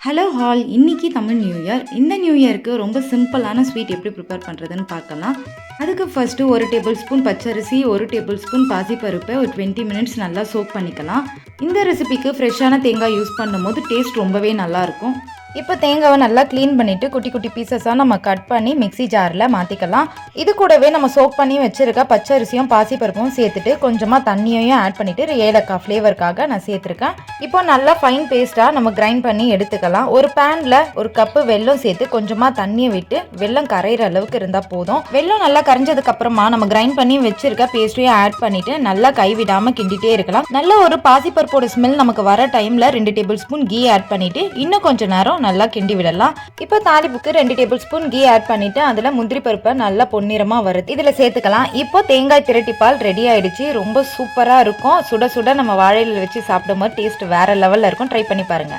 Hello hall, இன்னைக்கு Tamil new year. இந்த new இயருக்கு ரொம்ப சிம்பிளான ஸ்வீட் எப்படி ப்ரிப்பேர் பண்ணுறதுன்னு பார்க்கலாம். அதுக்கு ஃபர்ஸ்ட்டு 1 டேபிள் ஸ்பூன் பச்சரிசி, 1 டேபிள் ஸ்பூன் பாசிப்பருப்பை ஒரு 20 மினிட்ஸ் நல்லா சோக் பண்ணிக்கலாம். இந்த ரெசிபிக்கு ஃப்ரெஷ்ஷான தேங்காய் யூஸ் பண்ணும்போது டேஸ்ட் ரொம்பவே நல்லாயிருக்கும். இப்போ தேங்காவை நல்லா க்ளீன் பண்ணிவிட்டு குட்டி குட்டி பீசஸாக நம்ம கட் பண்ணி மிக்ஸி ஜாரில் மாற்றிக்கலாம். இது கூடவே நம்ம சோக் பண்ணி வச்சுருக்க பச்சரிசியும் பாசிப்பருப்பும் சேர்த்துட்டு கொஞ்சமாக தண்ணியையும் ஆட் பண்ணிவிட்டு ஏலக்காய் ஃப்ளேவருக்காக நான் சேர்த்துருக்கேன். இப்போ நல்லா ஃபைன் பேஸ்ட்டாக நம்ம கிரைண்ட் பண்ணி எடுத்துக்கலாம். ஒரு பேனில் ஒரு கப்பு வெல்லம் சேர்த்து கொஞ்சமாக தண்ணியை விட்டு வெல்லம் கரையிற அளவுக்கு இருந்தால் போதும். வெல்லம் நல்லா கரைஞ்சதுக்கப்புறமா நம்ம கிரைண்ட் பண்ணி வச்சுருக்க பேஸ்ட்ரியை ஆட் பண்ணிவிட்டு நல்லா கைவிடாமல் கிண்டிகிட்டே இருக்கலாம். நல்ல ஒரு பாசிப்பருப்போட ஸ்மெல் நமக்கு வர டைமில் 2 டேபிள் ஸ்பூன் கீ ஆட் பண்ணிவிட்டு இன்னும் கொஞ்சம் நேரம் நல்லா கிண்டி விடலாம். இப்போ தாளிப்புக்கு 2 டேபிள் ஸ்பூன் கீ ஆட் பண்ணிட்டு அதில் முந்திரி பருப்பை நல்லா பொன்னிறமா வருது இதில் சேர்த்துக்கலாம். இப்போ தேங்காய் திரட்டிப்பால் ரெடி ஆயிடுச்சு. ரொம்ப சூப்பராக இருக்கும். சுட சுட நம்ம வாழையில வச்சு சாப்பிடும்போது டேஸ்ட் வேற லெவலில் இருக்கும். ட்ரை பண்ணி பாருங்க.